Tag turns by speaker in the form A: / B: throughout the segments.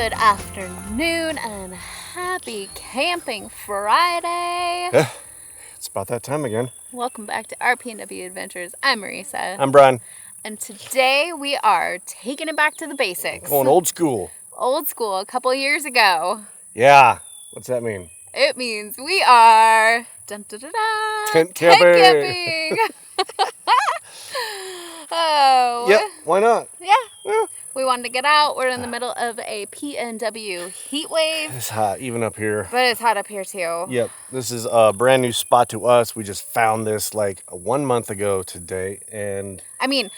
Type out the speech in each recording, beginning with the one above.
A: Good afternoon and happy Camping Friday.
B: It's about that time again.
A: Welcome back to RP&W Adventures. I'm Marisa.
B: I'm Brian.
A: And today we are taking it back to the basics.
B: Going old school.
A: Old school, a couple years ago.
B: Yeah. What's that mean?
A: It means we are
B: tent camping.
A: Oh.
B: Yep. Why not?
A: Yeah. We wanted to get out. We're in the middle of a PNW heat wave.
B: It's hot, even up here.
A: But it's hot up here too.
B: Yep. This is a brand new spot to us. We just found this like 1 month ago today. And
A: I mean,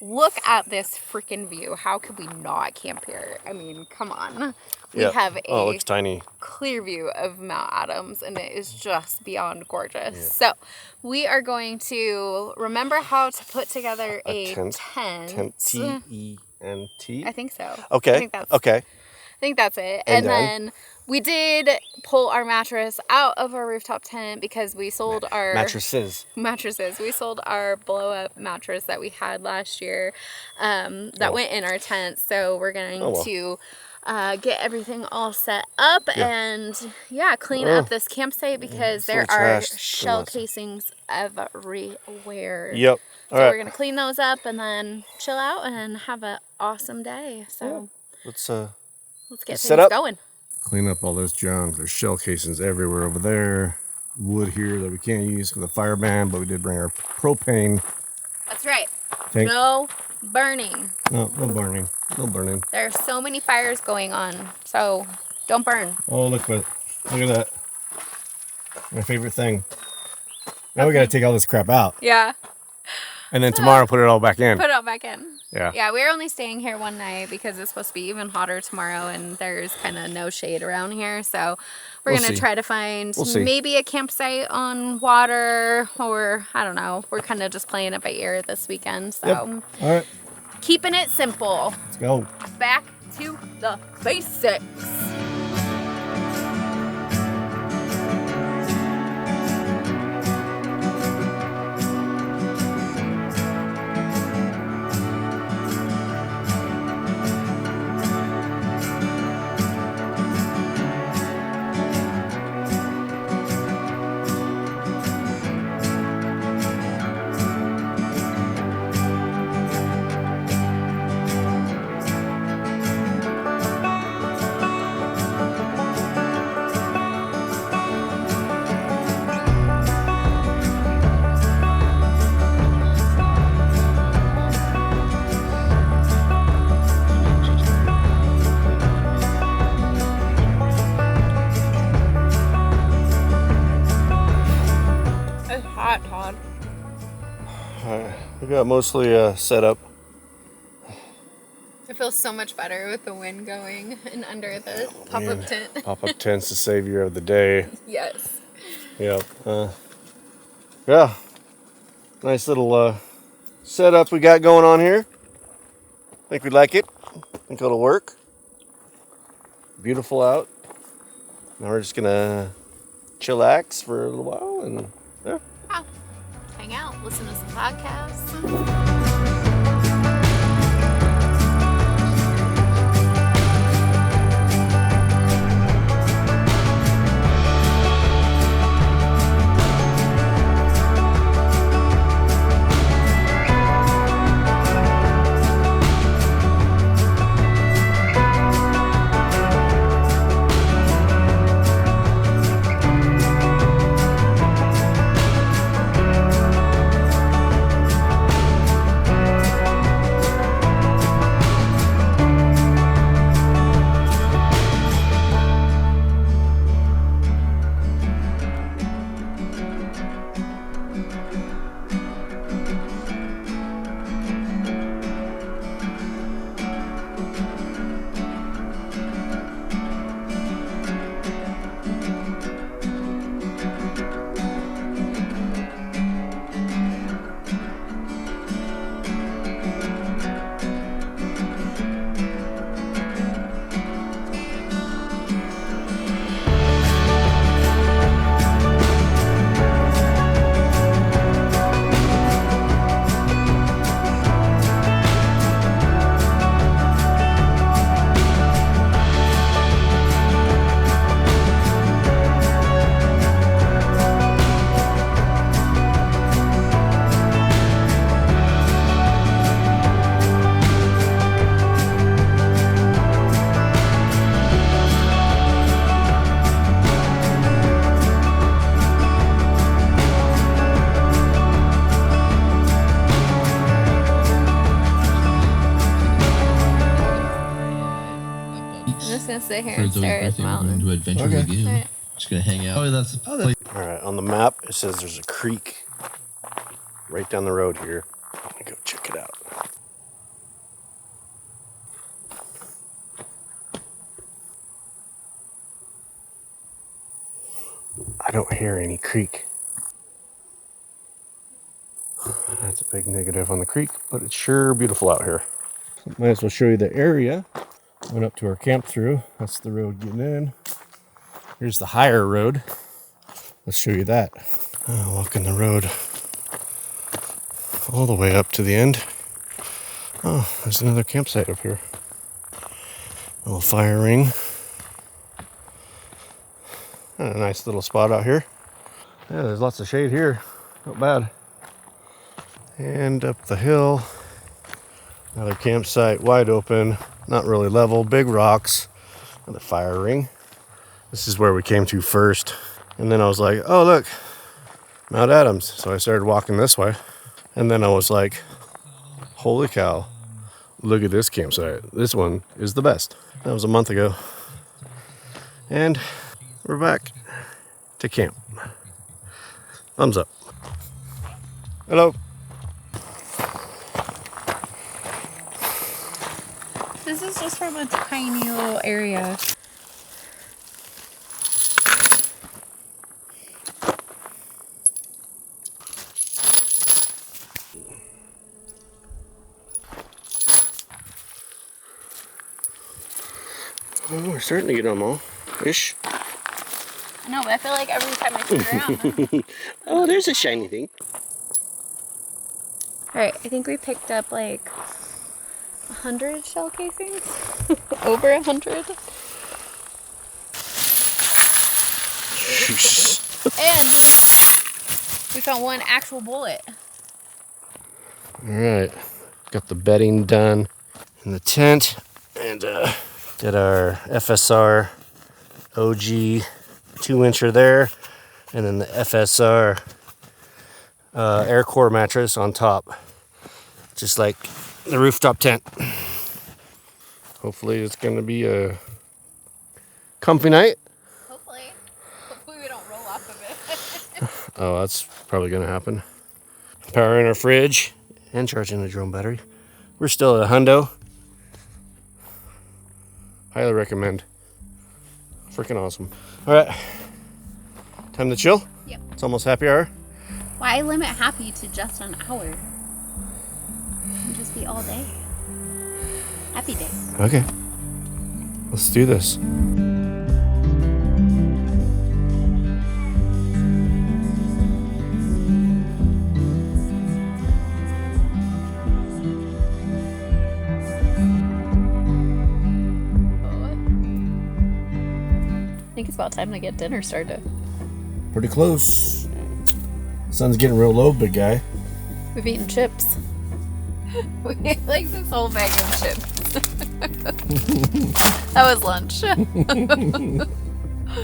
A: look at this freaking view. How could we not camp here? I mean, come on. We have
B: it looks tiny.
A: Clear view of Mount Adams, and it is just beyond gorgeous. Yeah. So we are going to remember how to put together a tent.
B: T-E-N-T?
A: I think so.
B: Okay. I
A: think that's it. And then we did pull our mattress out of our rooftop tent because we sold our
B: mattresses.
A: We sold our blow-up mattress that we had last year that went in our tent. So we're going to get everything all set up and clean up this campsite because there are shell casings everywhere.
B: Yep.
A: So we're going to clean those up and then chill out and have an awesome day. So let's get things going.
B: Clean up all this junk. There's shell casings everywhere over there. Wood here that we can't use for the fire ban, but we did bring our propane.
A: That's right.
B: Tank.
A: No burning.
B: No burning. No burning.
A: There are so many fires going on, so don't burn.
B: Oh, look at that. My favorite thing. Now we got to take all this crap out.
A: Yeah.
B: And then tomorrow put it all back in.
A: Put it all back in.
B: Yeah.
A: Yeah, we're only staying here one night because it's supposed to be even hotter tomorrow and there's kind of no shade around here. So we're going to try to find maybe a campsite on water or I don't know. We're kind of just playing it by ear this weekend. So
B: all right.
A: Keeping it simple.
B: Let's go.
A: Back to the basics.
B: We got mostly set up.
A: It feels so much better with the wind going and under the pop-up tent.
B: Pop-up tent's the savior of the day.
A: Yes.
B: Yep. Nice little setup we got going on here. Think we like it. Think it'll work. Beautiful out. Now we're just gonna chillax for a little while and
A: hang out, listen to some podcasts. sit here and stare at the mountain.
C: To Adventure Lagoon. Right. Just gonna hang out.
B: All right, on the map it says there's a creek right down the road here. I'm gonna go check it out. I don't hear any creek. That's a big negative on the creek, but it's sure beautiful out here. Might as well show you the area. Went up to our camp through. That's the road getting in. Here's the higher road. Let's show you that. Walking the road all the way up to the end. Oh, there's another campsite up here. A little fire ring. And a nice little spot out here. Yeah, there's lots of shade here. Not bad. And up the hill, another campsite, wide open, not really level, big rocks, another fire ring. This is where we came to first. And then I was like, oh look, Mount Adams. So I started walking this way. And then I was like, holy cow, look at this campsite. This one is the best. That was a month ago. And we're back to camp. Thumbs up. Hello.
A: This is just from a tiny little area.
B: Oh, we're starting to get them all. Ish.
A: I know, but I feel like every time I turn around.
B: Oh, there's a shiny thing.
A: Alright, I think we picked up like 100 shell casings. Over 100. And we found one actual bullet.
B: Alright, got the bedding done in the tent and did our FSR OG 2-incher there, and then the FSR air core mattress on top, just like the rooftop tent. Hopefully it's gonna be a comfy night.
A: Hopefully we don't roll off of it.
B: Oh, that's probably gonna happen. Powering our fridge and charging the drone battery. We're still at a hundo. Highly recommend. Freaking awesome. All right, time to chill.
A: Yep.
B: It's almost happy hour.
A: Why limit happy to just an hour? It can just be all day. Happy day.
B: Okay, let's do this.
A: I think it's about time to get dinner started.
B: Pretty close. Sun's getting real low, big guy.
A: We've eaten chips. We ate like this whole bag of chips. That was lunch.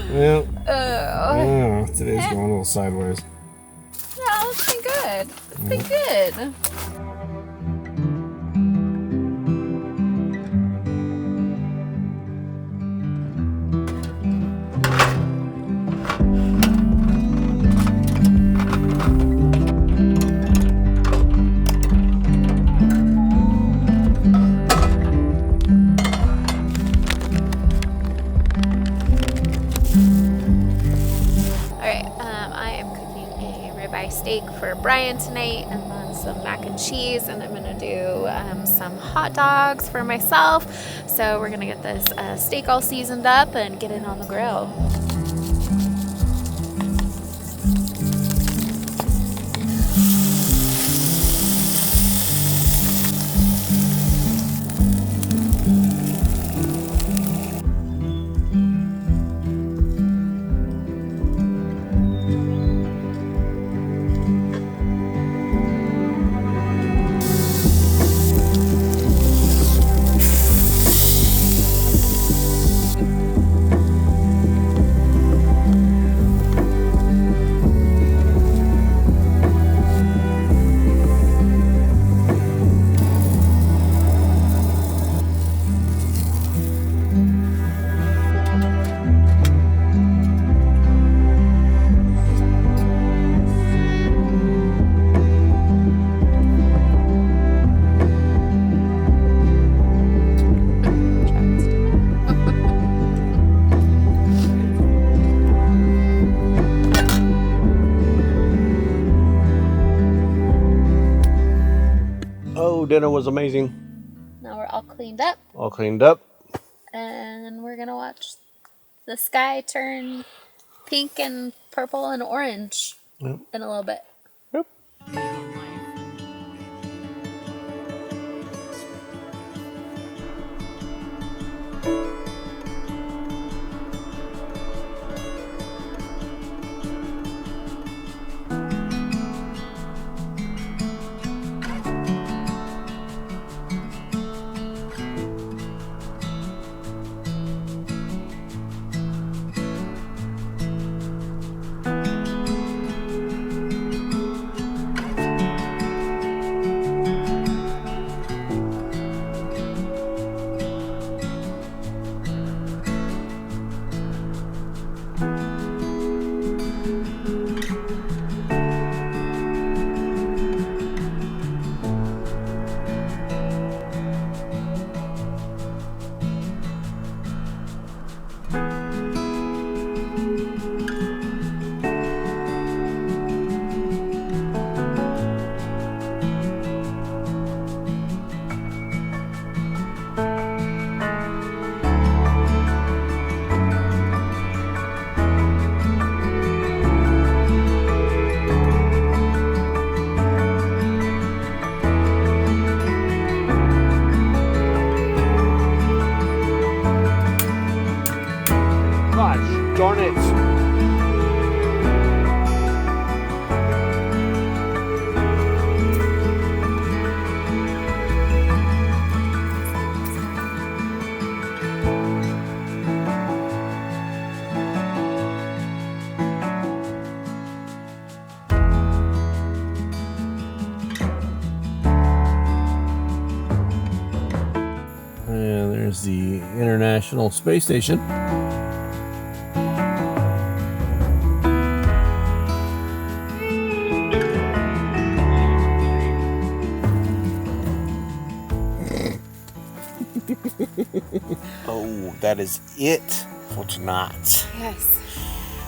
B: Well, yeah, today's going a little sideways.
A: No, it's been good. It's been good. Steak for Brian tonight, and then some mac and cheese, and I'm gonna do some hot dogs for myself. So we're gonna get this steak all seasoned up and get it on the grill.
B: dinner was amazing.
A: Now we're all cleaned up.
B: All cleaned up.
A: And we're gonna watch the sky turn pink and purple and orange in a little bit.
B: Yep. Gosh, darn it. And there's the International Space Station. Oh, that is it for tonight.
A: Yes.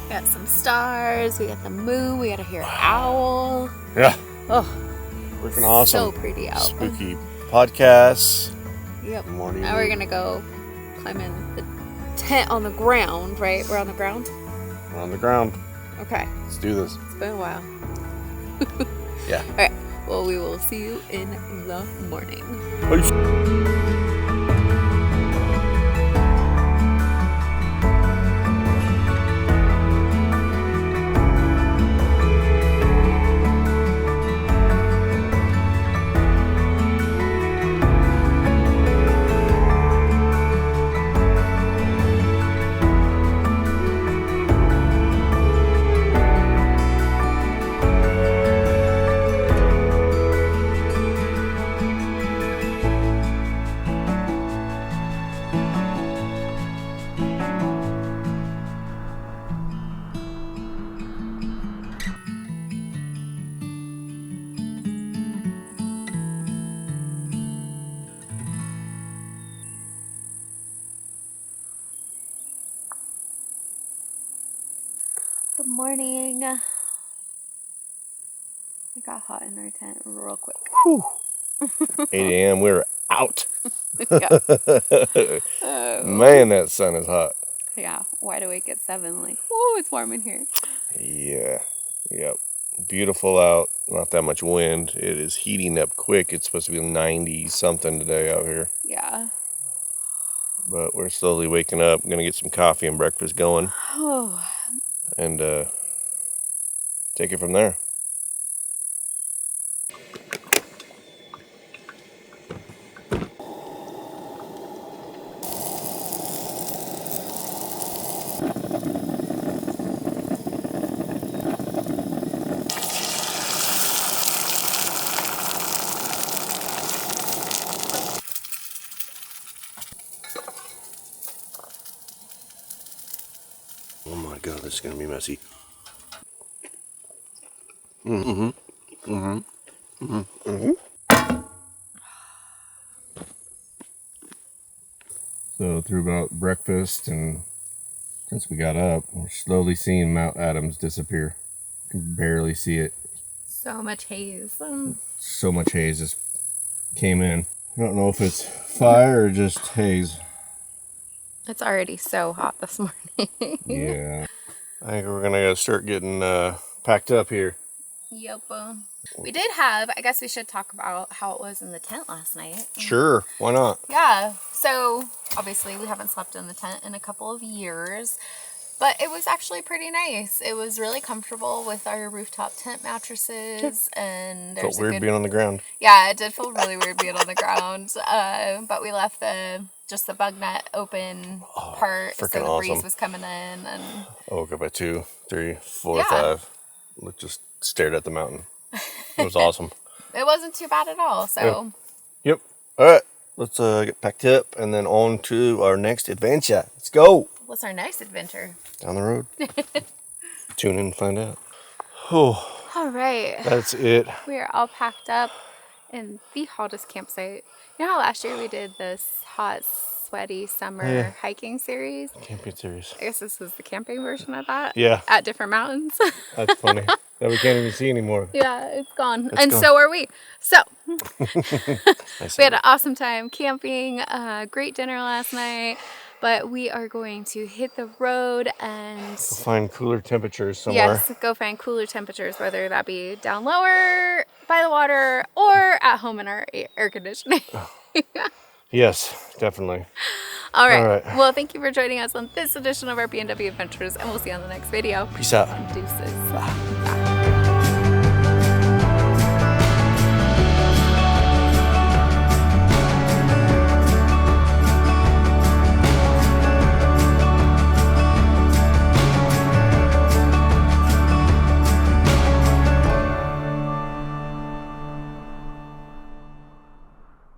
A: We got some stars, we got the moon, we got to hear owl.
B: Yeah.
A: Oh,
B: Freaking awesome.
A: so pretty out.
B: Spooky podcasts.
A: Yep.
B: Morning.
A: Now we're gonna go climb in the tent on the ground, right? We're on the ground?
B: We're on the ground.
A: Okay.
B: Let's do this.
A: It's been a while.
B: Yeah.
A: Alright. Well, we will see you in the morning.
B: Peace.
A: Good morning. It got hot in our tent real quick.
B: Whew. 8 a.m. We're out.
A: Yeah.
B: Man, that sun is hot.
A: Yeah. Wide awake at 7. Like, whoa, it's warm in here.
B: Yeah. Yep. Beautiful out. Not that much wind. It is heating up quick. It's supposed to be 90 something today out here.
A: Yeah.
B: But we're slowly waking up. I'm gonna get some coffee and breakfast going.
A: Oh.
B: And take it from there. Oh my God, this is gonna be messy. So through about breakfast and since we got up, we're slowly seeing Mount Adams disappear. You can barely see it.
A: So much haze.
B: So much haze, just came in. I don't know if it's fire or just haze.
A: It's already so hot this morning.
B: Yeah. I think we're gonna start getting packed up here.
A: Yep. We did have, I guess we should talk about how it was in the tent last night.
B: Sure, why not?
A: Yeah, so obviously we haven't slept in the tent in a couple of years, but it was actually pretty nice. It was really comfortable with our rooftop tent mattresses, and there's
B: Felt weird being on the ground.
A: Yeah, it did feel really weird being on the ground, but we left just the bug net open part, so the breeze was coming in. And
B: I woke up at 2, 3, 4, 5. Just stared at the mountain. It was awesome.
A: It wasn't too bad at all. So.
B: Yep. All right. Let's get packed up and then on to our next adventure. Let's go.
A: What's our next adventure?
B: Down the road. Tune in and find out. Oh.
A: All right.
B: That's it.
A: We are all packed up in the hottest campsite. You know how last year we did this hot, sweaty summer hiking series?
B: Camping series.
A: I guess this is the camping version of that.
B: Yeah.
A: At different mountains.
B: That's funny. That we can't even see anymore.
A: Yeah, it's gone. So are we. So we had an awesome time camping. Great dinner last night. But we are going to hit the road and
B: go find cooler temperatures somewhere.
A: Yes, go find cooler temperatures, whether that be down lower by the water or at home in our air conditioning.
B: Yes, definitely.
A: All right. Well, thank you for joining us on this edition of our B&W Adventures, and we'll see you on the next video.
B: Peace out.
A: Deuces. Bye.